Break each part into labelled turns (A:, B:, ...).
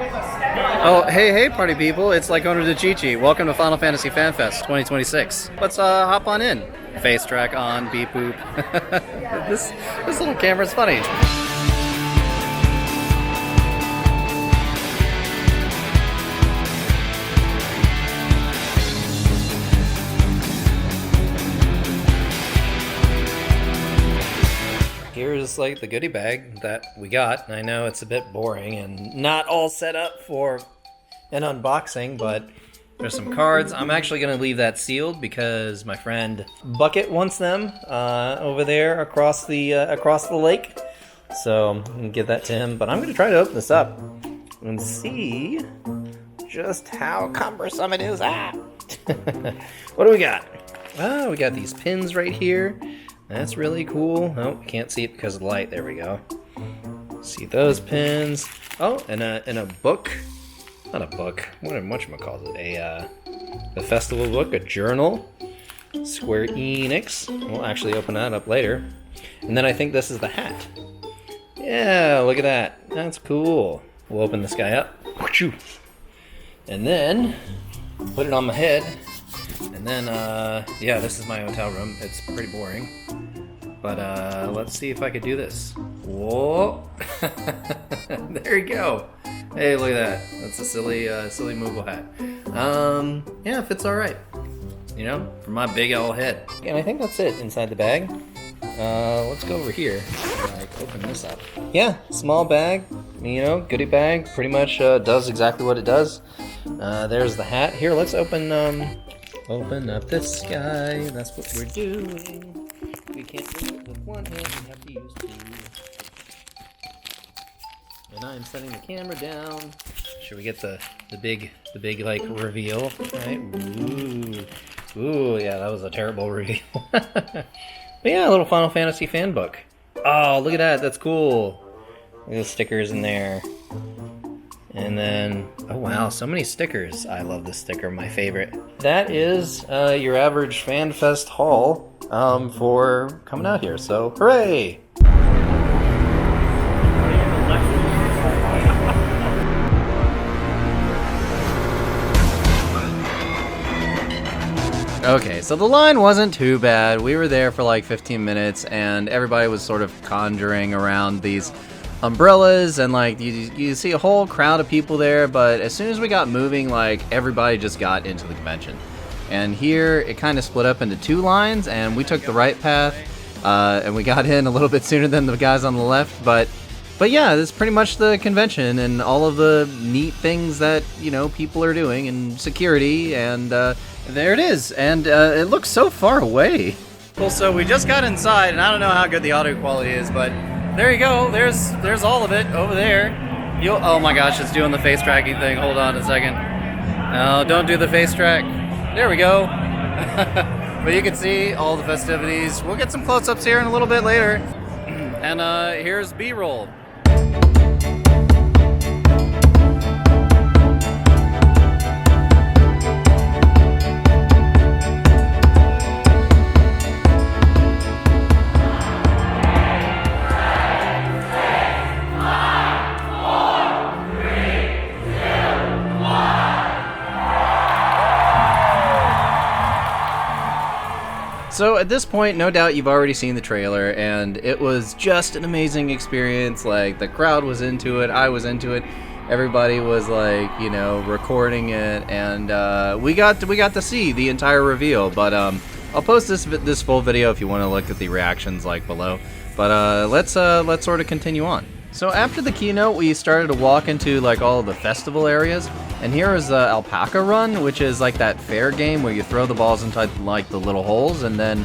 A: Oh, hey, party people! It's Lycona Dacheechee. Welcome to Final Fantasy Fan Fest 2026. Let's hop on in. Face track on, beep boop. this little camera's funny. Here's like the goodie bag that we got. I know it's a bit boring and not all set up for an unboxing, but there's some cards. I'm actually going to leave that sealed because my friend Bucket wants them over there across the lake. So I'm going to give that to him, but I'm going to try to open this up and see just how cumbersome it is. What do we got? Oh, we got these pins right here. That's really cool. Oh, can't see it because of the light. There we go. See those pins. Oh, and a book. Not a book. What whatchamacallit? A festival book, a journal. Square Enix. We'll actually open that up later. And then I think this is the hat. Yeah, look at that. That's cool. We'll open this guy up. And then put it on my head. And then, yeah, this is my hotel room. It's pretty boring. But, let's see if I could do this. Whoa! There you go. Hey, look at that. That's a silly movable hat. Yeah, it fits alright. You know, for my big old head. And I think that's it inside the bag. Let's go over here. Open this up. Yeah, small bag. You know, goodie bag. Pretty much, does exactly what it does. There's the hat. Here, let's open up this guy. That's what we're doing. We can't do it with one hand. We have to use two. And I'm setting the camera down. Should we get the big like reveal? Right? Ooh, yeah, that was a terrible reveal. But yeah, a little Final Fantasy fan book. Oh, look at that. That's cool. Look at the stickers in there. And then, oh wow, so many stickers. I love this sticker, my favorite. That is your average FanFest haul for coming out here, so hooray! Okay, so the line wasn't too bad. We were there for like 15 minutes and everybody was sort of conjuring around these umbrellas, and like you see a whole crowd of people there, but as soon as we got moving, like everybody just got into the convention. And here it kind of split up into two lines, and we took the right path, and we got in a little bit sooner than the guys on the left, but yeah, this is pretty much the convention and all of the neat things that, you know, people are doing, and security, and there it is, and it looks so far away. Well, so we just got inside, and I don't know how good the audio quality is, but there you go. There's all of it over there. Oh my gosh, it's doing the face tracking thing. Hold on a second. No, don't do the face track. There we go. But you can see all the festivities. We'll get some close-ups here in a little bit later. And here's B-roll. So at this point, no doubt you've already seen the trailer, and it was just an amazing experience. Like, the crowd was into it, I was into it, everybody was like, you know, recording it, and we got to see the entire reveal. But I'll post this full video if you want to look at the reactions like below. But let's sort of continue on. So after the keynote, we started to walk into like all of the festival areas, and here is the Alpaca Run, which is like that fair game where you throw the balls into like the little holes, and then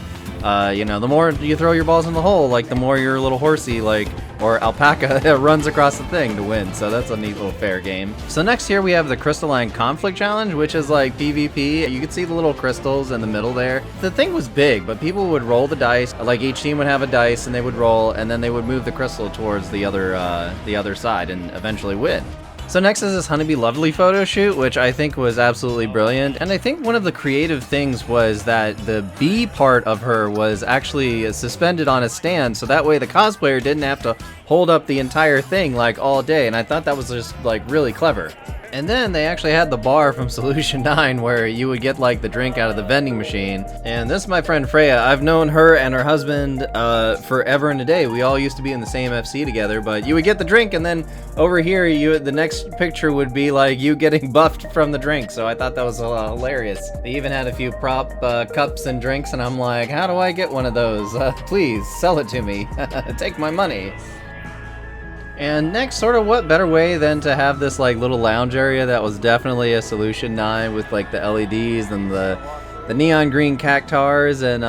A: you know, the more you throw your balls in the hole, like the more your little horsey, like, or alpaca runs across the thing to win. So that's a neat little fair game. So next here we have the Crystalline Conflict Challenge, which is like PvP. You can see the little crystals in the middle there. The thing was big, but people would roll the dice. Like, each team would have a dice and they would roll, and then they would move the crystal towards the other side and eventually win. So next is this Honeybee Lovely photo shoot, which I think was absolutely brilliant. And I think one of the creative things was that the bee part of her was actually suspended on a stand, so that way the cosplayer didn't have to hold up the entire thing like all day, and I thought that was just like really clever. And then they actually had the bar from Solution 9 where you would get like the drink out of the vending machine. And this is my friend Freya. I've known her and her husband forever and a day. We all used to be in the same FC together, but you would get the drink, and then over here the next picture would be like you getting buffed from the drink. So I thought that was hilarious. They even had a few prop cups and drinks, and I'm like, how do I get one of those? Please sell it to me. Take my money. And next, sort of what better way than to have this like little lounge area that was definitely a Solution 9 with like the LEDs and the neon green cactars, and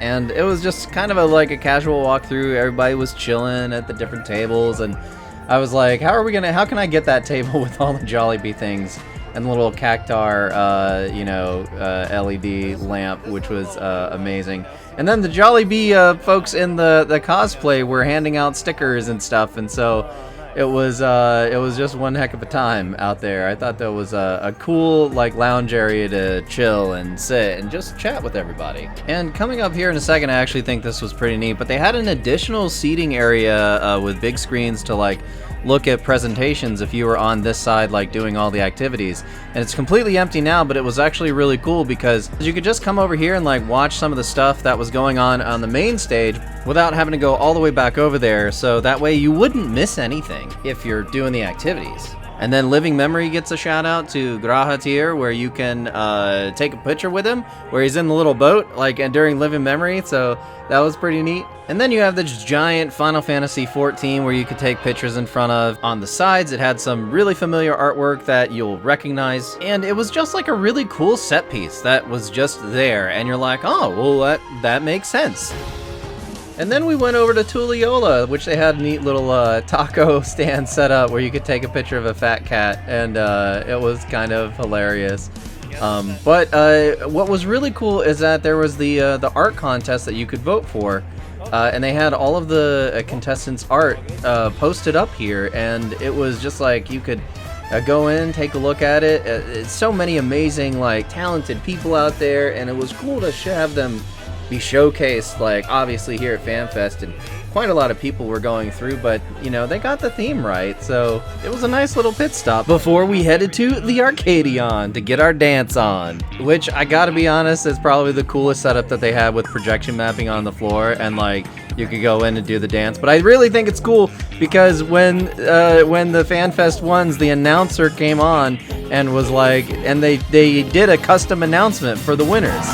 A: it was just kind of like a casual walkthrough. Everybody was chilling at the different tables, and I was like, how can I get that table with all the Jollibee things and the little cactar LED lamp, which was amazing. And then the Jollibee folks in the cosplay were handing out stickers and stuff, and so it was just one heck of a time out there. I thought that was a cool like lounge area to chill and sit and just chat with everybody. And coming up here in a second, I actually think this was pretty neat, but they had an additional seating area with big screens to like look at presentations if you were on this side like doing all the activities. And it's completely empty now, but it was actually really cool because you could just come over here and like watch some of the stuff that was going on the main stage without having to go all the way back over there, so that way you wouldn't miss anything if you're doing the activities. And then Living Memory gets a shout out to Graha tier, where you can take a picture with him where he's in the little boat like and during Living Memory, so that was pretty neat. And then you have this giant Final Fantasy XIV where you could take pictures in front of. On the sides, it had some really familiar artwork that you'll recognize, and it was just like a really cool set piece that was just there, and you're like, oh, well, that makes sense. And then we went over to Tulliola, which they had a neat little taco stand set up where you could take a picture of a fat cat, and it was kind of hilarious. But what was really cool is that there was the art contest that you could vote for, and they had all of the contestants' art posted up here, and it was just like you could go in, take a look at it. It's so many amazing, like, talented people out there, and it was cool to have them be showcased, like, obviously here at FanFest, and quite a lot of people were going through, but, you know, they got the theme right, so it was a nice little pit stop before we headed to the Arcadion to get our dance on, which, I gotta be honest, is probably the coolest setup that they have with projection mapping on the floor, and, like, you could go in and do the dance. But I really think it's cool because when the FanFest ones, the announcer came on and was like, and they did a custom announcement for the winners.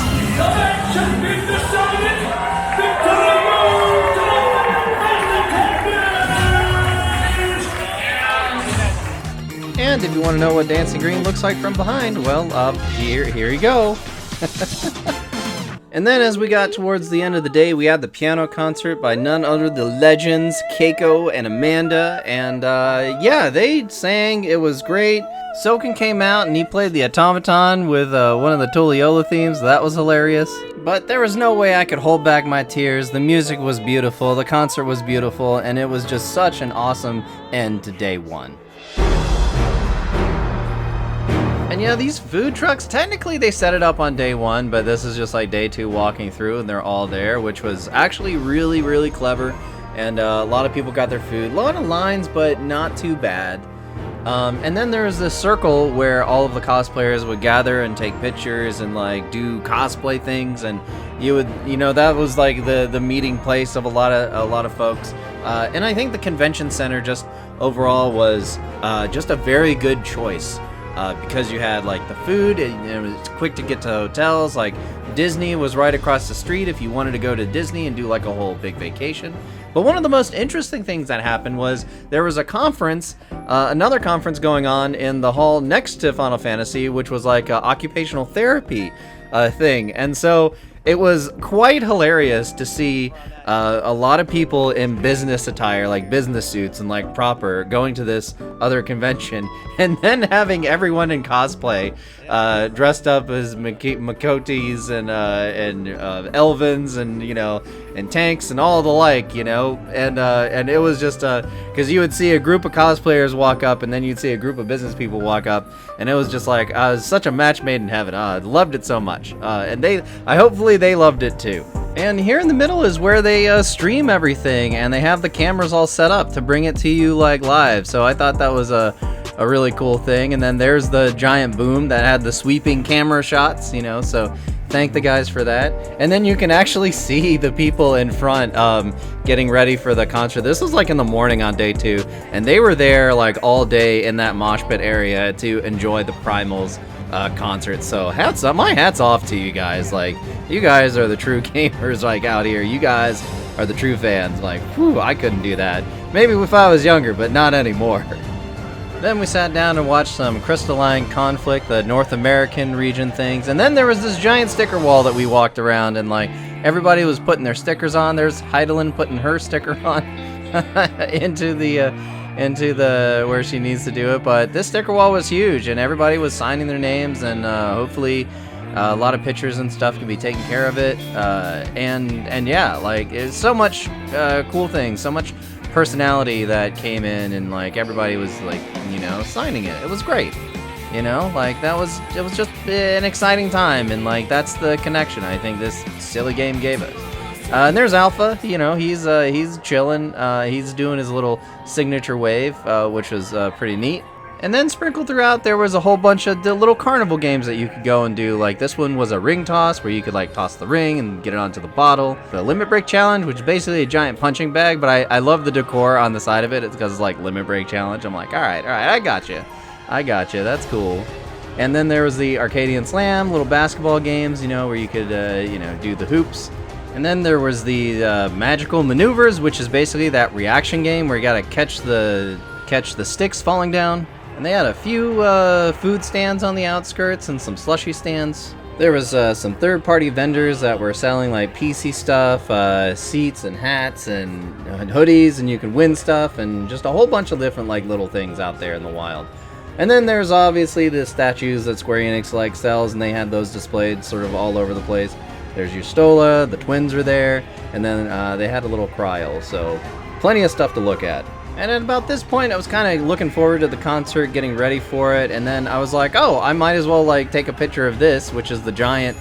A: And if you want to know what Dancing Green looks like from behind, well, here you go. And then as we got towards the end of the day, we had the piano concert by none other than the legends, Keiko and Amanda. And yeah, they sang. It was great. Soken came out and he played the automaton with one of the Tulliola themes. That was hilarious. But there was no way I could hold back my tears. The music was beautiful. The concert was beautiful. And it was just such an awesome end to day one. And yeah, these food trucks, technically they set it up on day one, but this is just like day two walking through and they're all there, which was actually really, really clever. And a lot of people got their food. A lot of lines, but not too bad. And then there was this circle where all of the cosplayers would gather and take pictures and like do cosplay things, and that was like the meeting place of a lot of folks. And I think the convention center just overall was just a very good choice. Because you had like the food, and it was quick to get to hotels. Like Disney was right across the street if you wanted to go to Disney and do like a whole big vacation. But one of the most interesting things that happened was there was a conference, another conference going on in the hall next to Final Fantasy, which was like an occupational therapy thing. And so it was quite hilarious to see a lot of people in business attire, like business suits and like proper, going to this other convention, and then having everyone in cosplay, dressed up as Makotes and Elvins and, you know, and tanks and all the like, you know, and it was just because you would see a group of cosplayers walk up, and then you'd see a group of business people walk up, and it was just like it was such a match made in heaven. I loved it so much, and hopefully they loved it too. And here in the middle is where they stream everything, and they have the cameras all set up to bring it to you like live. So I thought that was a really cool thing. And then there's the giant boom that had the sweeping camera shots, you know, so thank the guys for that. And then you can actually see the people in front getting ready for the concert. This was like in the morning on day 2, and they were there like all day in that mosh pit area to enjoy the Primals concert. So my hat's off to you guys. Like, you guys are the true gamers, like, out here. You guys are the true fans. Like, whew, I couldn't do that. Maybe if I was younger, but not anymore. Then we sat down and watched some Crystalline Conflict, the North American region things, and then there was this giant sticker wall that we walked around, and like everybody was putting their stickers on. There's Heidelin putting her sticker on into the where she needs to do it. But this sticker wall was huge, and everybody was signing their names, and hopefully a lot of pictures and stuff can be taken care of it. And yeah, like, it's so much cool things, so much personality that came in, and like everybody was like, you know, signing it. It was great, you know, like it was just an exciting time, and like that's the connection I think this silly game gave us. And there's Alpha, you know, he's chilling, he's doing his little signature wave, which was pretty neat. And then sprinkled throughout, there was a whole bunch of the little carnival games that you could go and do. Like, this one was a ring toss, where you could like toss the ring and get it onto the bottle. The limit break challenge, which is basically a giant punching bag, but I love the decor on the side of it. It's because it's like limit break challenge. I'm like, all right, I got you, that's cool. And then there was the Arcadian Slam, little basketball games, you know, where you could you know, do the hoops. And then there was the magical maneuvers, which is basically that reaction game where you gotta catch the sticks falling down. And they had a few food stands on the outskirts and some slushy stands. There was some third-party vendors that were selling like PC stuff, seats and hats and hoodies, and you could win stuff, and just a whole bunch of different like little things out there in the wild. And then there's obviously the statues that Square Enix like sells, and they had those displayed sort of all over the place. There's your Stola, the twins were there, and then they had a little cryo, so plenty of stuff to look at. And at about this point, I was kind of looking forward to the concert, getting ready for it, and then I was like, oh, I might as well like take a picture of this, which is the giant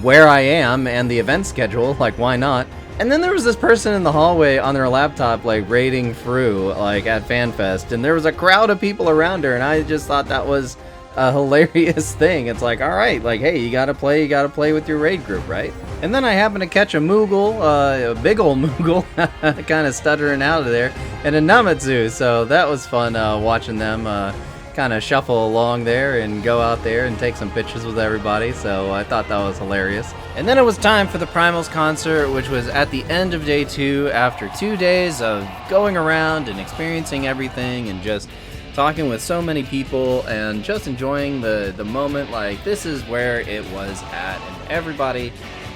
A: where I am and the event schedule, like, why not? And then there was this person in the hallway on their laptop, like, raiding through, like, at FanFest, and there was a crowd of people around her, and I just thought that was a hilarious thing. It's like, all right, like, hey, you gotta play with your raid group, right? And then I happened to catch a Moogle, a big old Moogle, kind of stuttering out of there, and a Namatsu, so that was fun watching them kind of shuffle along there and go out there and take some pictures with everybody, so I thought that was hilarious. And then it was time for the Primals concert, which was at the end of day 2, after 2 days of going around and experiencing everything and just talking with so many people and just enjoying the moment. Like, this is where it was at, and everybody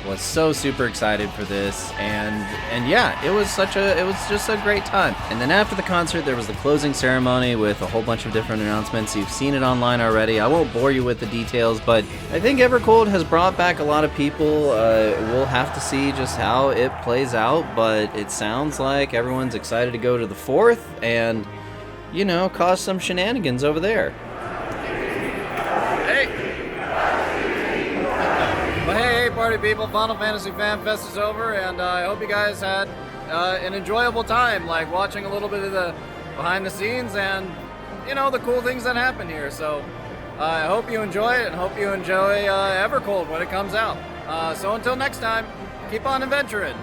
A: was so super excited for this, and yeah, it was just a great time. And then after the concert, there was the closing ceremony with a whole bunch of different announcements. You've seen it online already. I won't bore you with the details, but I think EVERCOLD has brought back a lot of people. We'll have to see just how it plays out, but it sounds like everyone's excited to go to the 4th and, you know, cause some shenanigans over there. Hey, party people, Final Fantasy Fan Fest is over, and I hope you guys had an enjoyable time, like watching a little bit of the behind the scenes and, you know, the cool things that happen here. So I hope you enjoy it, and hope you enjoy EVERCOLD when it comes out. So until next time, keep on adventuring.